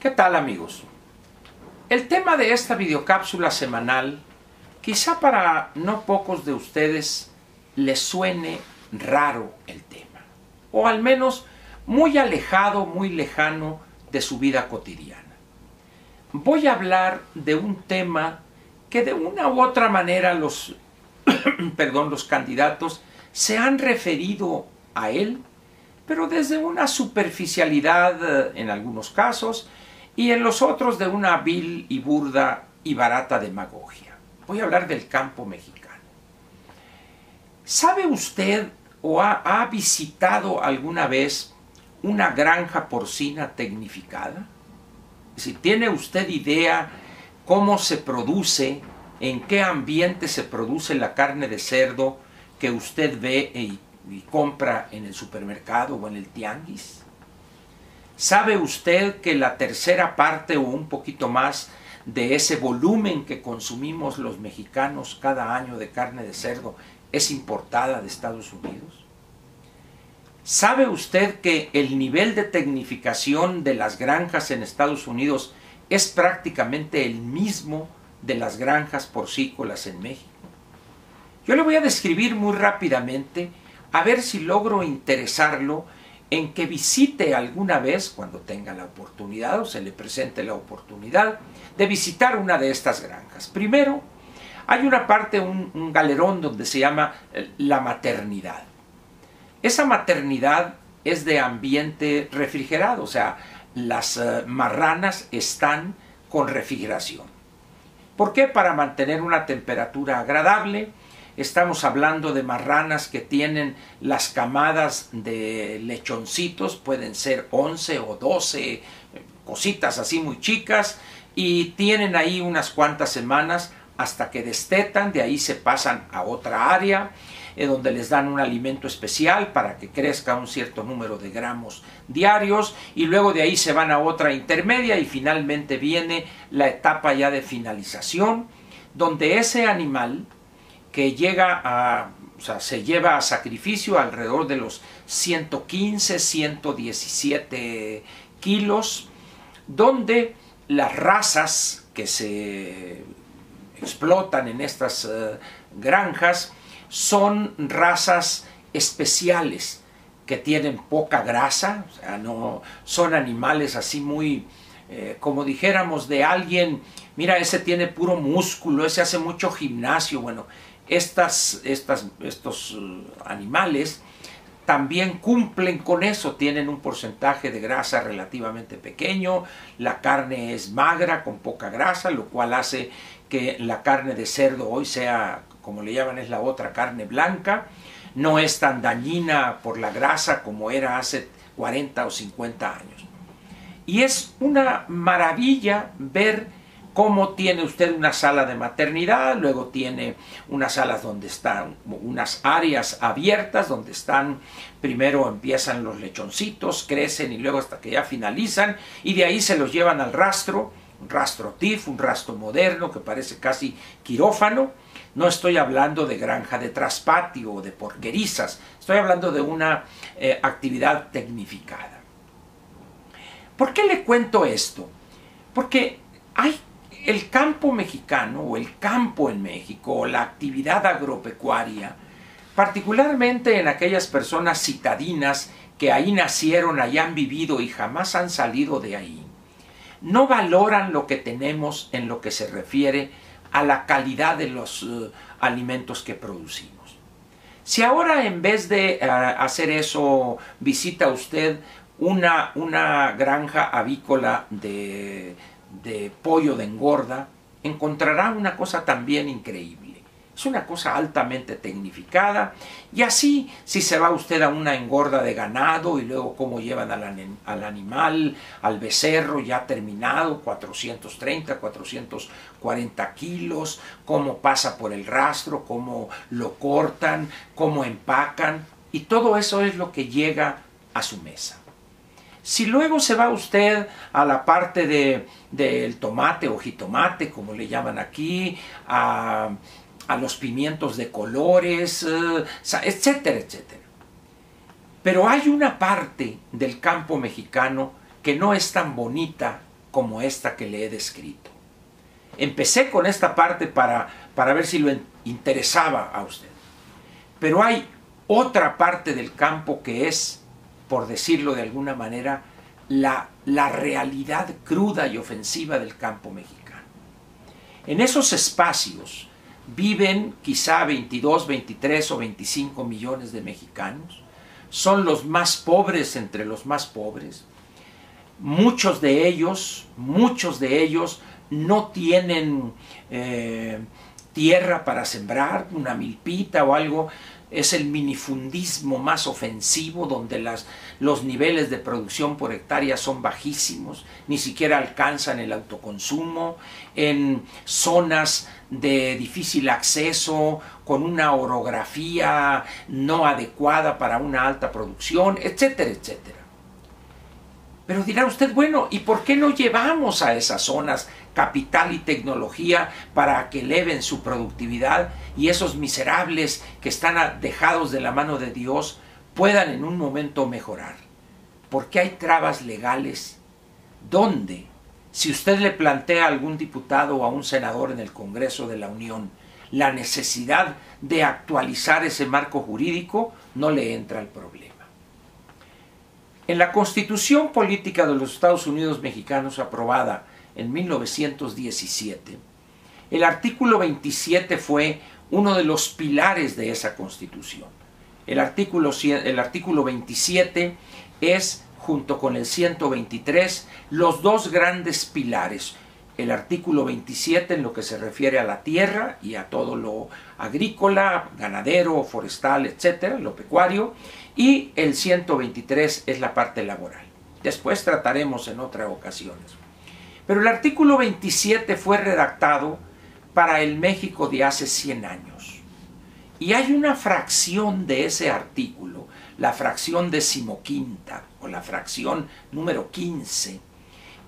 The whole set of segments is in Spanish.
¿Qué tal, amigos? El tema de esta videocápsula semanal, quizá para no pocos de ustedes les suene raro el tema, o al menos muy alejado, muy lejano de su vida cotidiana. Voy a hablar de un tema que de una u otra manera los candidatos se han referido a él, pero desde una superficialidad en algunos casos y en los otros de una vil y burda y barata demagogia. Voy a hablar del campo mexicano. ¿Sabe usted o ha visitado alguna vez una granja porcina tecnificada? Si tiene usted idea cómo se produce, en qué ambiente se produce la carne de cerdo que usted ve y compra en el supermercado o en el tianguis. ¿Sabe usted que la tercera parte o un poquito más de ese volumen que consumimos los mexicanos cada año de carne de cerdo es importada de Estados Unidos? ¿Sabe usted que el nivel de tecnificación de las granjas en Estados Unidos es prácticamente el mismo de las granjas porcícolas en México? Yo le voy a describir muy rápidamente, a ver si logro interesarlo en que visite alguna vez, cuando tenga la oportunidad o se le presente la oportunidad, de visitar una de estas granjas. Primero, hay una parte, un galerón donde se llama la maternidad. Esa maternidad es de ambiente refrigerado, o sea, las marranas están con refrigeración. ¿Por qué? Para mantener una temperatura agradable. Estamos hablando de marranas que tienen las camadas de lechoncitos, pueden ser 11 o 12 cositas así muy chicas, y tienen ahí unas cuantas semanas hasta que destetan. De ahí se pasan a otra área donde les dan un alimento especial para que crezca un cierto número de gramos diarios, y luego de ahí se van a otra intermedia y finalmente viene la etapa ya de finalización, donde ese animal que se lleva a sacrificio alrededor de los 115, 117 kilos, donde las razas que se explotan en estas granjas son razas especiales que tienen poca grasa, o sea, no son animales así muy, como dijéramos de alguien, mira, ese tiene puro músculo, ese hace mucho gimnasio. Bueno, estos animales también cumplen con eso, tienen un porcentaje de grasa relativamente pequeño, la carne es magra, con poca grasa, lo cual hace que la carne de cerdo hoy sea, como le llaman, es la otra carne blanca, no es tan dañina por la grasa como era hace 40 o 50 años. Y es una maravilla ver cómo tiene usted una sala de maternidad, luego tiene unas salas donde están unas áreas abiertas, donde están, primero empiezan los lechoncitos, crecen y luego hasta que ya finalizan, y de ahí se los llevan al rastro, un rastro TIF, un rastro moderno que parece casi quirófano. No estoy hablando de granja de traspatio o de porquerizas, estoy hablando de una actividad tecnificada. ¿Por qué le cuento esto? Porque hay el campo mexicano o el campo en México, o la actividad agropecuaria, particularmente en aquellas personas citadinas que ahí nacieron, ahí han vivido y jamás han salido de ahí, no valoran lo que tenemos en lo que se refiere a la calidad de los alimentos que producimos. Si ahora, en vez de hacer eso, visita usted una granja avícola de pollo de engorda, encontrará una cosa también increíble. Es una cosa altamente tecnificada, y así si se va usted a una engorda de ganado y luego cómo llevan al animal, al becerro ya terminado, 430, 440 kilos, cómo pasa por el rastro, cómo lo cortan, cómo empacan, y todo eso es lo que llega a su mesa. Si luego se va usted a la parte del tomate o jitomate, como le llaman aquí, a los pimientos de colores, etcétera, etcétera. Pero hay una parte del campo mexicano que no es tan bonita como esta que le he descrito. Empecé con esta parte para ver si lo interesaba a usted. Pero hay otra parte del campo que es, por decirlo de alguna manera, la realidad cruda y ofensiva del campo mexicano. En esos espacios viven quizá 22, 23 o 25 millones de mexicanos. Son los más pobres entre los más pobres. Muchos de ellos no tienen tierra para sembrar, una milpita o algo. Es el minifundismo más ofensivo, donde los niveles de producción por hectárea son bajísimos, ni siquiera alcanzan el autoconsumo, en zonas de difícil acceso, con una orografía no adecuada para una alta producción, etcétera, etcétera. Pero dirá usted, bueno, ¿y por qué no llevamos a esas zonas capital y tecnología para que eleven su productividad y esos miserables que están dejados de la mano de Dios puedan en un momento mejorar? ¿Por qué hay trabas legales? ¿Dónde? Si usted le plantea a algún diputado o a un senador en el Congreso de la Unión la necesidad de actualizar ese marco jurídico, no le entra el problema. En la Constitución Política de los Estados Unidos Mexicanos, aprobada en 1917, el artículo 27 fue uno de los pilares de esa Constitución. El artículo 27 es, junto con el 123, los dos grandes pilares. El artículo 27 en lo que se refiere a la tierra y a todo lo agrícola, ganadero, forestal, etcétera, lo pecuario, y el 123 es la parte laboral. Después trataremos en otras ocasiones. Pero el artículo 27 fue redactado para el México de hace 100 años. Y hay una fracción de ese artículo, la fracción 15ª o la fracción número 15,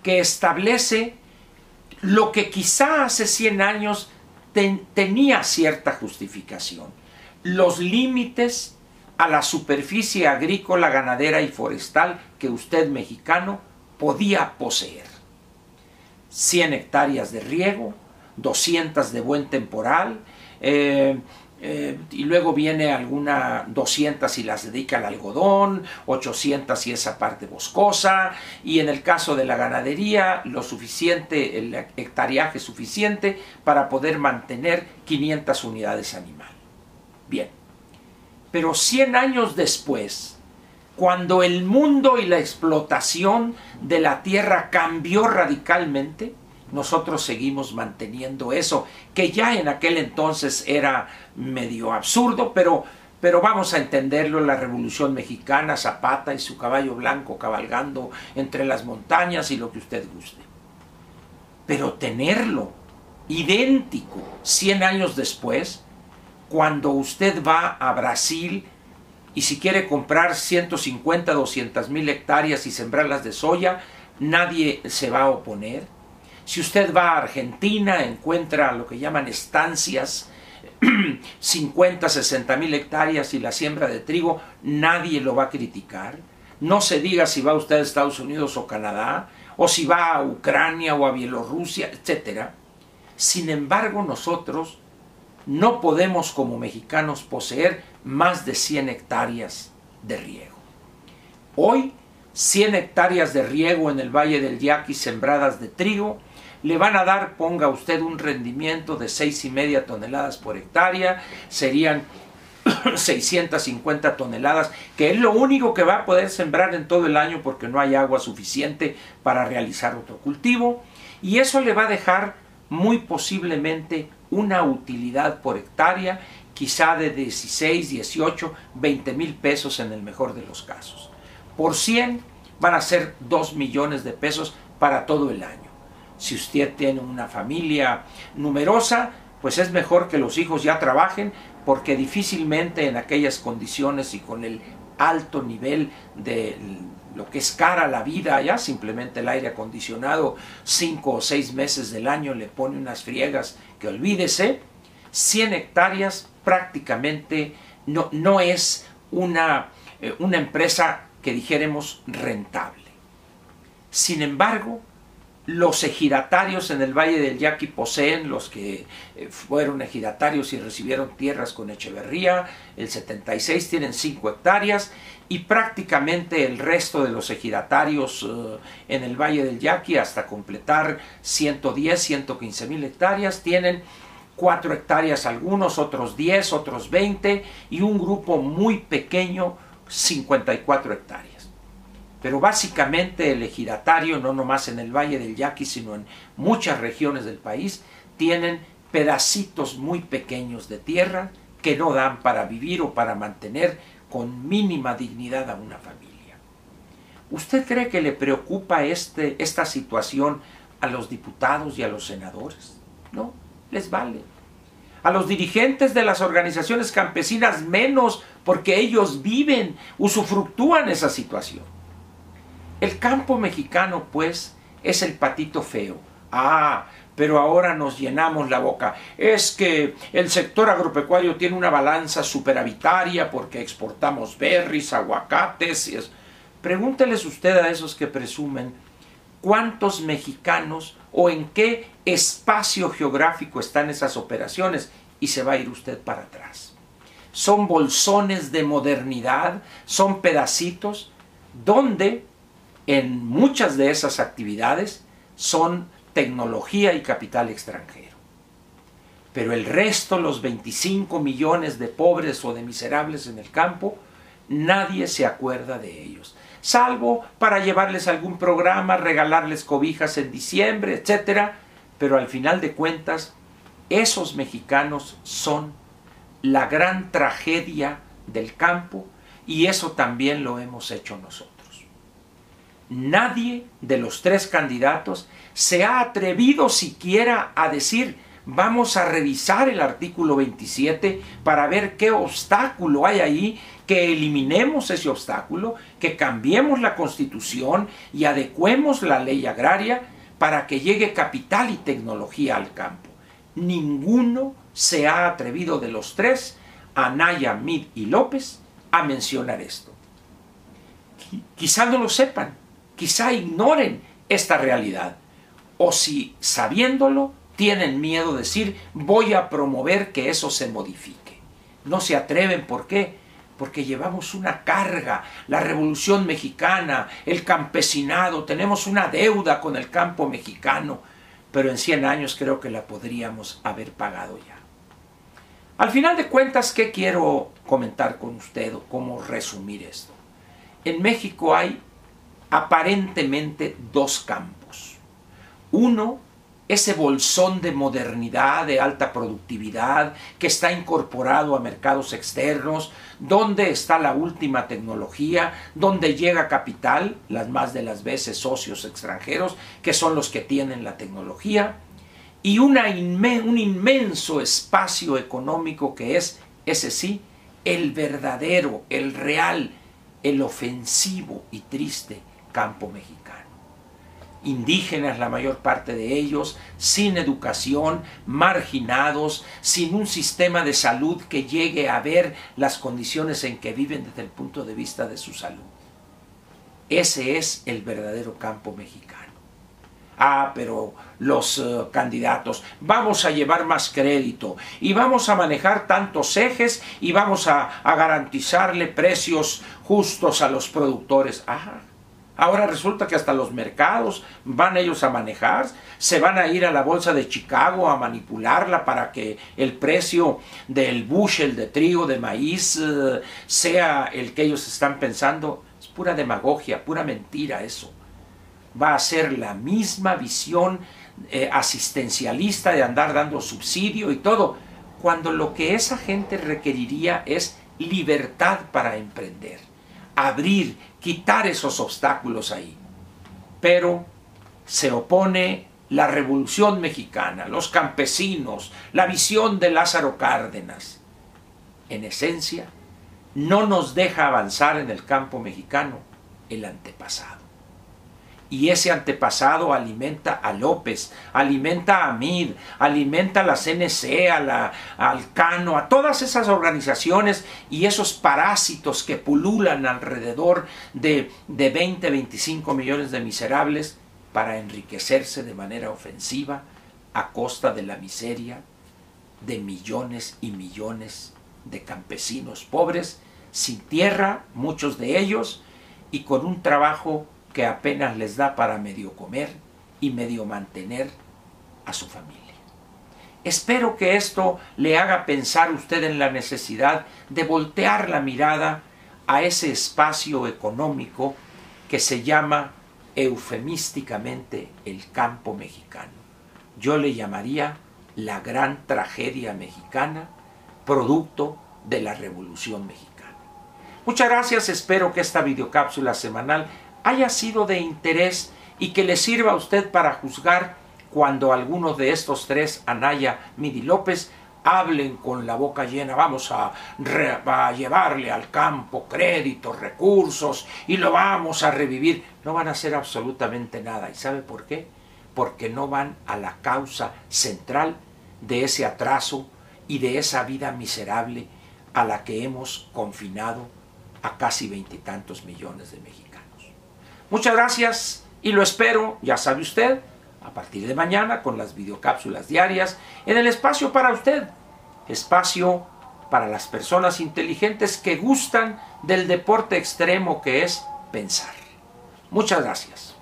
que establece lo que quizá hace 100 años tenía cierta justificación: los límites a la superficie agrícola, ganadera y forestal que usted, mexicano, podía poseer. 100 hectáreas de riego, 200 de buen temporal, y luego viene 200 si las dedica al algodón, 800 si esa parte boscosa, y en el caso de la ganadería, lo suficiente, el hectareaje suficiente para poder mantener 500 unidades animales. Bien, pero 100 años después, cuando el mundo y la explotación de la tierra cambió radicalmente, nosotros seguimos manteniendo eso, que ya en aquel entonces era medio absurdo, pero vamos a entenderlo: la Revolución Mexicana, Zapata y su caballo blanco cabalgando entre las montañas y lo que usted guste. Pero tenerlo idéntico 100 años después, cuando usted va a Brasil y si quiere comprar 150, 200 mil hectáreas y sembrarlas de soya, nadie se va a oponer. Si usted va a Argentina, encuentra lo que llaman estancias, 50, 60 mil hectáreas y la siembra de trigo, nadie lo va a criticar. No se diga si va usted a Estados Unidos o Canadá, o si va a Ucrania o a Bielorrusia, etc. Sin embargo, nosotros no podemos como mexicanos poseer más de 100 hectáreas de riego. Hoy, 100 hectáreas de riego en el Valle del Yaqui sembradas de trigo le van a dar, ponga usted, un rendimiento de 6,5 toneladas por hectárea, serían 650 toneladas, que es lo único que va a poder sembrar en todo el año porque no hay agua suficiente para realizar otro cultivo, y eso le va a dejar muy posiblemente una utilidad por hectárea, quizá de 16, 18, 20 mil pesos en el mejor de los casos. Por 100 van a ser 2 millones de pesos para todo el año. Si usted tiene una familia numerosa, pues es mejor que los hijos ya trabajen, porque difícilmente en aquellas condiciones y con el alto nivel de lo que es cara la vida allá, simplemente el aire acondicionado 5 o 6 meses del año le pone unas friegas que olvídese. 100 hectáreas prácticamente no es una empresa que dijéramos rentable. Sin embargo, Los ejidatarios en el Valle del Yaqui poseen, los que fueron ejidatarios y recibieron tierras con Echeverría, el 76 tienen 5 hectáreas y prácticamente el resto de los ejidatarios en el Valle del Yaqui, hasta completar 110, 115 mil hectáreas, tienen 4 hectáreas algunos, otros 10, otros 20 y un grupo muy pequeño, 54 hectáreas. Pero básicamente el ejidatario, no nomás en el Valle del Yaqui, sino en muchas regiones del país, tienen pedacitos muy pequeños de tierra que no dan para vivir o para mantener con mínima dignidad a una familia. ¿Usted cree que le preocupa esta situación a los diputados y a los senadores? No, les vale. A los dirigentes de las organizaciones campesinas menos, porque ellos viven, usufructúan esa situación. El campo mexicano, pues, es el patito feo. Pero ahora nos llenamos la boca. Es que el sector agropecuario tiene una balanza superavitaria porque exportamos berries, aguacates. Pregúnteles usted a esos que presumen cuántos mexicanos o en qué espacio geográfico están esas operaciones y se va a ir usted para atrás. Son bolsones de modernidad, son pedacitos donde en muchas de esas actividades son tecnología y capital extranjero. Pero el resto, los 25 millones de pobres o de miserables en el campo, nadie se acuerda de ellos. Salvo para llevarles algún programa, regalarles cobijas en diciembre, etc. Pero al final de cuentas, esos mexicanos son la gran tragedia del campo y eso también lo hemos hecho nosotros. Nadie de los 3 candidatos se ha atrevido siquiera a decir vamos a revisar el artículo 27 para ver qué obstáculo hay ahí, que eliminemos ese obstáculo, que cambiemos la Constitución y adecuemos la ley agraria para que llegue capital y tecnología al campo. Ninguno se ha atrevido de los 3, Anaya, Meade y López, a mencionar esto. Quizá no lo sepan, quizá ignoren esta realidad, o si sabiéndolo tienen miedo de decir voy a promover que eso se modifique. No se atreven, ¿por qué? Porque llevamos una carga, la Revolución Mexicana, el campesinado, tenemos una deuda con el campo mexicano, pero en 100 años creo que la podríamos haber pagado ya. Al final de cuentas, ¿qué quiero comentar con usted o cómo resumir esto? En México hay aparentemente 2 campos. Uno, ese bolsón de modernidad, de alta productividad, que está incorporado a mercados externos, donde está la última tecnología, donde llega capital, las más de las veces socios extranjeros, que son los que tienen la tecnología, y un inmenso espacio económico que es, ese sí, el verdadero, el real, el ofensivo y triste campo mexicano. Indígenas, la mayor parte de ellos, sin educación, marginados, sin un sistema de salud que llegue a ver las condiciones en que viven desde el punto de vista de su salud. Ese es el verdadero campo mexicano. Pero los candidatos, vamos a llevar más crédito y vamos a manejar tantos ejes y vamos a garantizarle precios justos a los productores. Ahora resulta que hasta los mercados van ellos a manejar, se van a ir a la bolsa de Chicago a manipularla para que el precio del bushel de trigo, de maíz, sea el que ellos están pensando. Es pura demagogia, pura mentira eso. Va a ser la misma visión asistencialista de andar dando subsidio y todo, cuando lo que esa gente requeriría es libertad para emprender, abrir, quitar esos obstáculos ahí. Pero se opone la Revolución Mexicana, los campesinos, la visión de Lázaro Cárdenas. En esencia, no nos deja avanzar en el campo mexicano el antepasado. Y ese antepasado alimenta a López, alimenta a Meade, alimenta a la CNC, al Cano, a todas esas organizaciones y esos parásitos que pululan alrededor de 20, 25 millones de miserables para enriquecerse de manera ofensiva a costa de la miseria de millones y millones de campesinos pobres, sin tierra, muchos de ellos, y con un trabajo que apenas les da para medio comer y medio mantener a su familia. Espero que esto le haga pensar usted en la necesidad de voltear la mirada a ese espacio económico que se llama eufemísticamente el campo mexicano. Yo le llamaría la gran tragedia mexicana, producto de la Revolución Mexicana. Muchas gracias, espero que esta videocápsula semanal haya sido de interés y que le sirva a usted para juzgar cuando algunos de estos tres, Anaya, Midi López, hablen con la boca llena, vamos a llevarle al campo créditos, recursos y lo vamos a revivir. No van a hacer absolutamente nada. ¿Y sabe por qué? Porque no van a la causa central de ese atraso y de esa vida miserable a la que hemos confinado a casi 20 y tantos millones de mexicanos. Muchas gracias y lo espero, ya sabe usted, a partir de mañana con las videocápsulas diarias en el espacio para usted, espacio para las personas inteligentes que gustan del deporte extremo que es pensar. Muchas gracias.